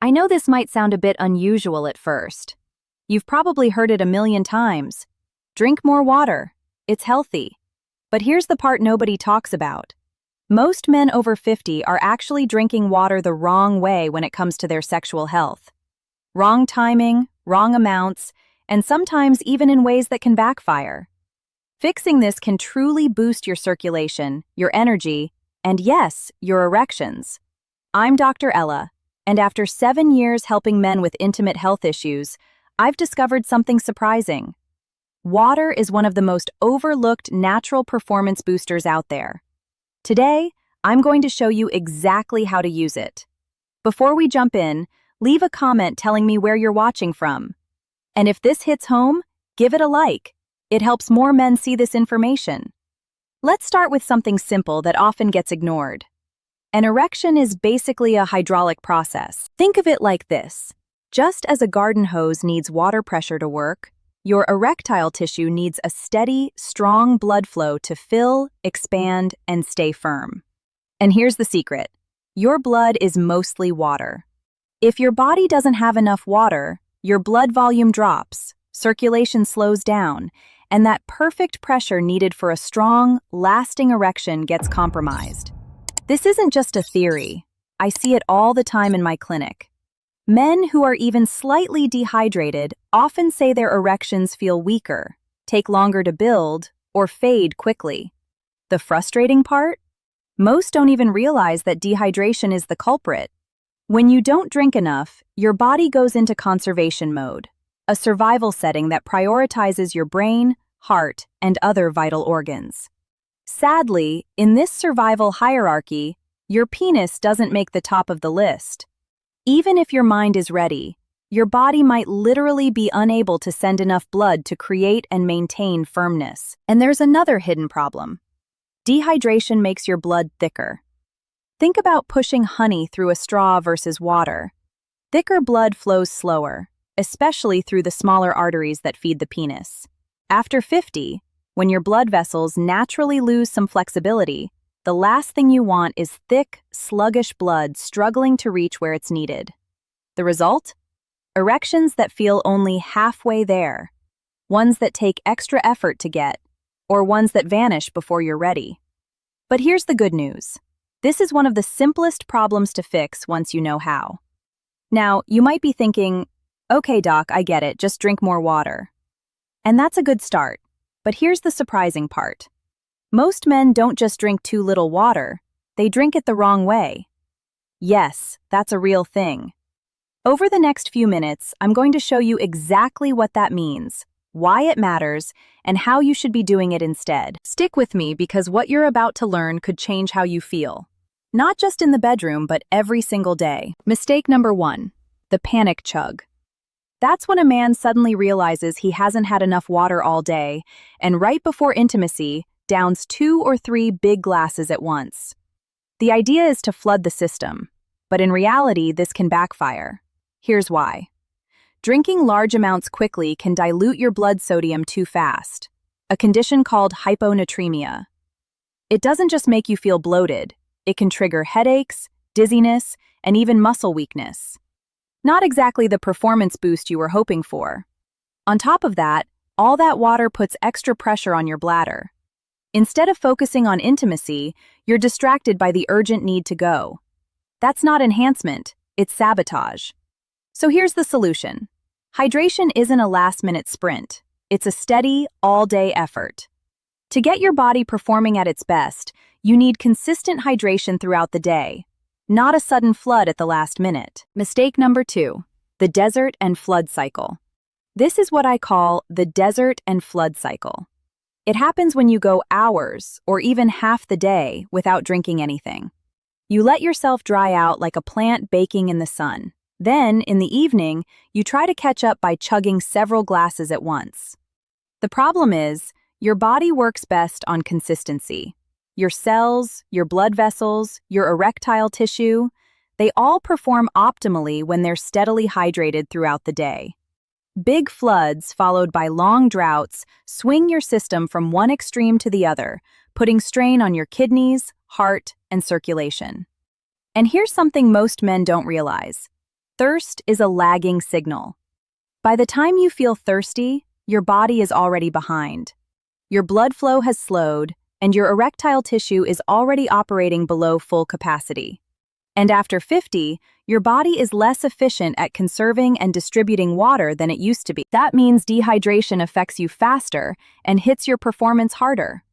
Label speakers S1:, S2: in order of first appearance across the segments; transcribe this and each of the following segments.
S1: I know this might sound a bit unusual at first. You've probably heard it a million times. Drink more water. It's healthy. But here's the part nobody talks about. Most men over 50 are actually drinking water the wrong way when it comes to their sexual health. Wrong timing, wrong amounts, and sometimes even in ways that can backfire. Fixing this can truly boost your circulation, your energy, and yes, your erections. I'm Dr. Ella, and after 7 years helping men with intimate health issues, I've discovered something surprising. Water is one of the most overlooked natural performance boosters out there. Today, I'm going to show you exactly how to use it. Before we jump in, leave a comment telling me where you're watching from. And if this hits home, give it a like. It helps more men see this information. Let's start with something simple that often gets ignored. An erection is basically a hydraulic process. Think of it like this. Just as a garden hose needs water pressure to work, your erectile tissue needs a steady, strong blood flow to fill, expand, and stay firm. And here's the secret. Your blood is mostly water. If your body doesn't have enough water, your blood volume drops, circulation slows down, and that perfect pressure needed for a strong, lasting erection gets compromised. This isn't just a theory. I see it all the time in my clinic. Men who are even slightly dehydrated often say their erections feel weaker, take longer to build, or fade quickly. The frustrating part? Most don't even realize that dehydration is the culprit. When you don't drink enough, your body goes into conservation mode, a survival setting that prioritizes your brain, heart, and other vital organs. Sadly, in this survival hierarchy, your penis doesn't make the top of the list. Even if your mind is ready, your body might literally be unable to send enough blood to create and maintain firmness. And there's another hidden problem. Dehydration makes your blood thicker. Think about pushing honey through a straw versus water. Thicker blood flows slower, especially through the smaller arteries that feed the penis. After 50, when your blood vessels naturally lose some flexibility, the last thing you want is thick, sluggish blood struggling to reach where it's needed. The result? Erections that feel only halfway there, ones that take extra effort to get, or ones that vanish before you're ready. But here's the good news. This is one of the simplest problems to fix once you know how. Now, you might be thinking, okay, doc, I get it, just drink more water. And that's a good start, but here's the surprising part. Most men don't just drink too little water, they drink it the wrong way. Yes, that's a real thing. Over the next few minutes, I'm going to show you exactly what that means, why it matters, and how you should be doing it instead. Stick with me because what you're about to learn could change how you feel. Not just in the bedroom, but every single day. Mistake number 1, the panic chug. That's when a man suddenly realizes he hasn't had enough water all day, and right before intimacy, downs 2 or 3 big glasses at once. The idea is to flood the system, but in reality, this can backfire. Here's why. Drinking large amounts quickly can dilute your blood sodium too fast, a condition called hyponatremia. It doesn't just make you feel bloated, it can trigger headaches, dizziness, and even muscle weakness. Not exactly the performance boost you were hoping for. On top of that, all that water puts extra pressure on your bladder. Instead of focusing on intimacy, you're distracted by the urgent need to go. That's not enhancement, it's sabotage. So here's the solution. Hydration isn't a last-minute sprint. It's a steady, all-day effort. To get your body performing at its best, you need consistent hydration throughout the day, not a sudden flood at the last minute. Mistake number 2, the desert and flood cycle. This is what I call the desert and flood cycle. It happens when you go hours or even half the day without drinking anything. You let yourself dry out like a plant baking in the sun. Then, in the evening, you try to catch up by chugging several glasses at once. The problem is, your body works best on consistency. Your cells, your blood vessels, your erectile tissue, they all perform optimally when they're steadily hydrated throughout the day. Big floods, followed by long droughts, swing your system from one extreme to the other, putting strain on your kidneys, heart, and circulation. And here's something most men don't realize. Thirst is a lagging signal. By the time you feel thirsty, your body is already behind. Your blood flow has slowed, and your erectile tissue is already operating below full capacity. And after 50, your body is less efficient at conserving and distributing water than it used to be. That means dehydration affects you faster and hits your performance harder.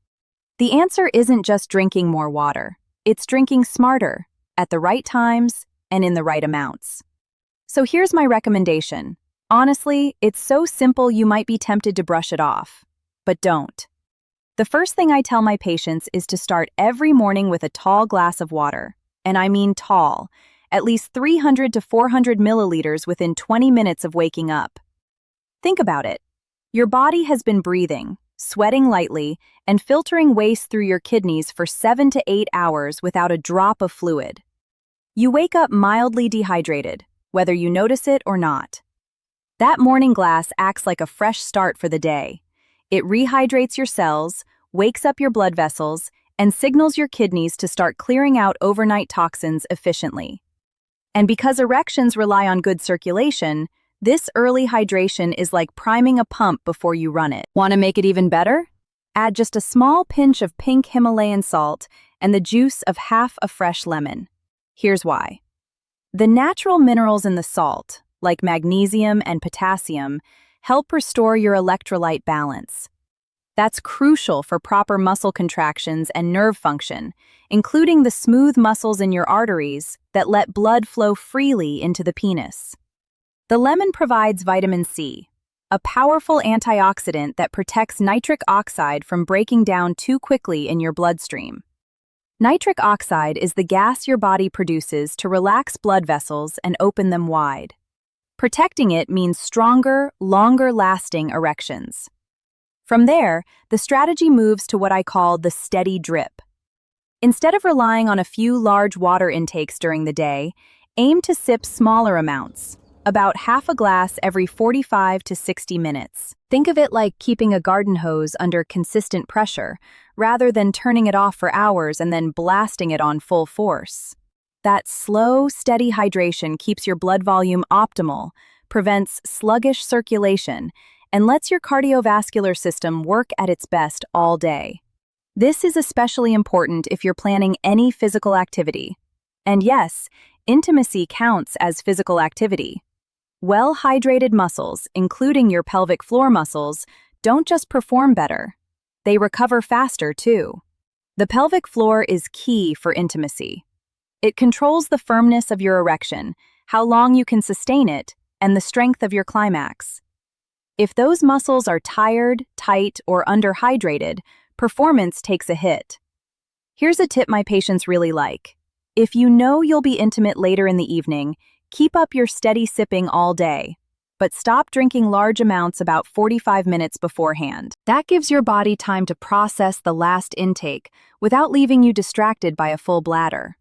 S1: The answer isn't just drinking more water. It's drinking smarter, at the right times, and in the right amounts. So here's my recommendation. Honestly, it's so simple you might be tempted to brush it off. But don't. The first thing I tell my patients is to start every morning with a tall glass of water. And I mean tall, at least 300 to 400 milliliters within 20 minutes of waking up. Think about it. Your body has been breathing, sweating lightly, and filtering waste through your kidneys for 7 to 8 hours without a drop of fluid. You wake up mildly dehydrated, whether you notice it or not. That morning glass acts like a fresh start for the day. It rehydrates your cells, wakes up your blood vessels, and signals your kidneys to start clearing out overnight toxins efficiently. And because erections rely on good circulation, this early hydration is like priming a pump before you run it. Want to make it even better? Add just a small pinch of pink Himalayan salt and the juice of half a fresh lemon. Here's why. The natural minerals in the salt, like magnesium and potassium, help restore your electrolyte balance. That's crucial for proper muscle contractions and nerve function, including the smooth muscles in your arteries that let blood flow freely into the penis. The lemon provides vitamin C, a powerful antioxidant that protects nitric oxide from breaking down too quickly in your bloodstream. Nitric oxide is the gas your body produces to relax blood vessels and open them wide. Protecting it means stronger, longer-lasting erections. From there, the strategy moves to what I call the steady drip. Instead of relying on a few large water intakes during the day, aim to sip smaller amounts, about half a glass every 45 to 60 minutes. Think of it like keeping a garden hose under consistent pressure, rather than turning it off for hours and then blasting it on full force. That slow, steady hydration keeps your blood volume optimal, prevents sluggish circulation, and lets your cardiovascular system work at its best all day. This is especially important if you're planning any physical activity. And yes, intimacy counts as physical activity. Well-hydrated muscles, including your pelvic floor muscles, don't just perform better. They recover faster, too. The pelvic floor is key for intimacy. It controls the firmness of your erection, how long you can sustain it, and the strength of your climax. If those muscles are tired, tight, or underhydrated, performance takes a hit. Here's a tip my patients really like. If you know you'll be intimate later in the evening, keep up your steady sipping all day, but stop drinking large amounts about 45 minutes beforehand. That gives your body time to process the last intake without leaving you distracted by a full bladder.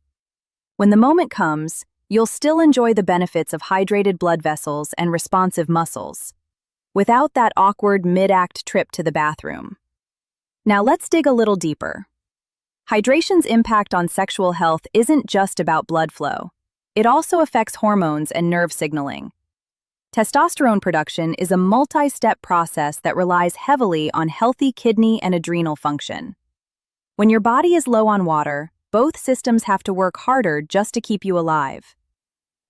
S1: When the moment comes, you'll still enjoy the benefits of hydrated blood vessels and responsive muscles, without that awkward mid-act trip to the bathroom. Now let's dig a little deeper. Hydration's impact on sexual health isn't just about blood flow. It also affects hormones and nerve signaling. Testosterone production is a multi-step process that relies heavily on healthy kidney and adrenal function. When your body is low on water, both systems have to work harder just to keep you alive.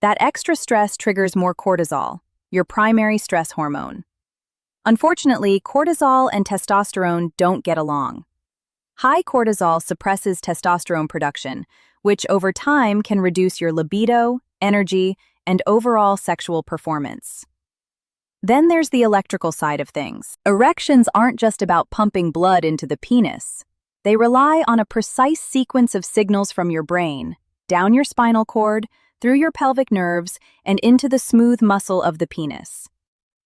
S1: That extra stress triggers more cortisol, your primary stress hormone. Unfortunately, cortisol and testosterone don't get along. High cortisol suppresses testosterone production, which over time can reduce your libido, energy, and overall sexual performance. Then there's the electrical side of things. Erections aren't just about pumping blood into the penis. They rely on a precise sequence of signals from your brain, down your spinal cord, through your pelvic nerves, and into the smooth muscle of the penis.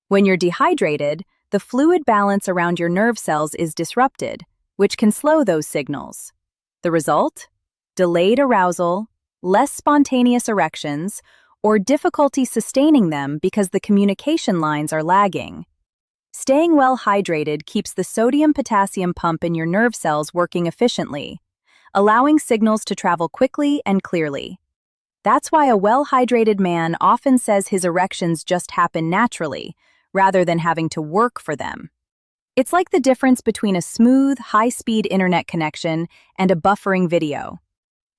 S1: When you're dehydrated, the fluid balance around your nerve cells is disrupted, which can slow those signals. The result? Delayed arousal, less spontaneous erections, or difficulty sustaining them because the communication lines are lagging. Staying well hydrated keeps the sodium-potassium pump in your nerve cells working efficiently, allowing signals to travel quickly and clearly. That's why a well-hydrated man often says his erections just happen naturally, rather than having to work for them. It's like the difference between a smooth, high-speed internet connection and a buffering video.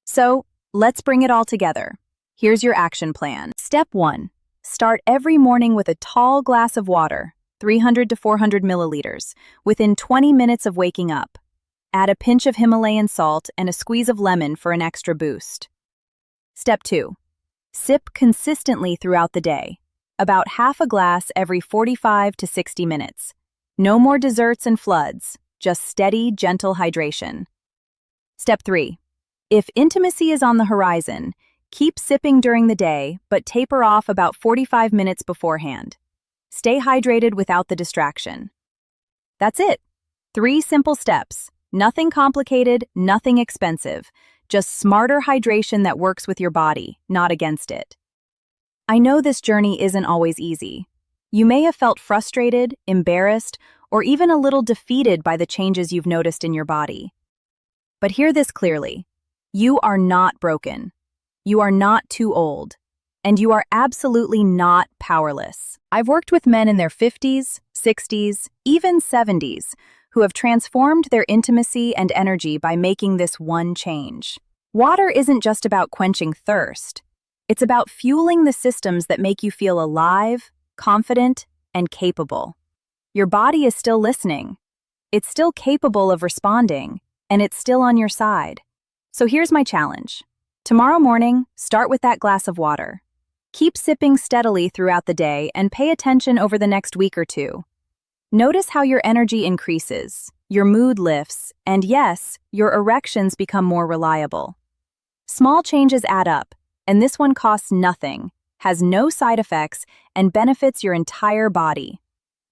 S1: So, let's bring it all together. Here's your action plan. Step 1. Start every morning with a tall glass of water, 300 to 400 milliliters, within 20 minutes of waking up. Add a pinch of Himalayan salt and a squeeze of lemon for an extra boost. Step 2. Sip consistently throughout the day, about half a glass every 45 to 60 minutes. No more desserts and floods, just steady, gentle hydration. Step 3. If intimacy is on the horizon, keep sipping during the day, but taper off about 45 minutes beforehand. Stay hydrated without the distraction. That's it. 3 simple steps. Nothing complicated, nothing expensive. Just smarter hydration that works with your body, not against it. I know this journey isn't always easy. You may have felt frustrated, embarrassed, or even a little defeated by the changes you've noticed in your body. But hear this clearly. You are not broken. You are not too old. And you are absolutely not powerless. I've worked with men in their 50s, 60s, even 70s, who have transformed their intimacy and energy by making this one change. Water isn't just about quenching thirst. It's about fueling the systems that make you feel alive, confident, and capable. Your body is still listening. It's still capable of responding, and it's still on your side. So here's my challenge. Tomorrow morning, start with that glass of water. Keep sipping steadily throughout the day and pay attention over the next week or two. Notice how your energy increases, your mood lifts, and yes, your erections become more reliable. Small changes add up, and this one costs nothing, has no side effects, and benefits your entire body.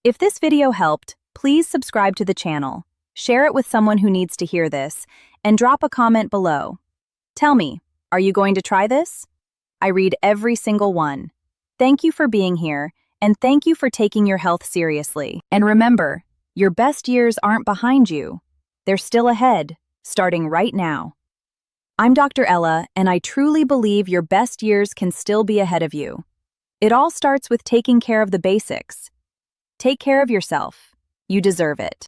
S1: If this video helped, please subscribe to the channel, share it with someone who needs to hear this, and drop a comment below. Tell me, are you going to try this? I read every single one. Thank you for being here, and thank you for taking your health seriously. And remember, your best years aren't behind you. They're still ahead, starting right now. I'm Dr. Ella, and I truly believe your best years can still be ahead of you. It all starts with taking care of the basics. Take care of yourself. You deserve it.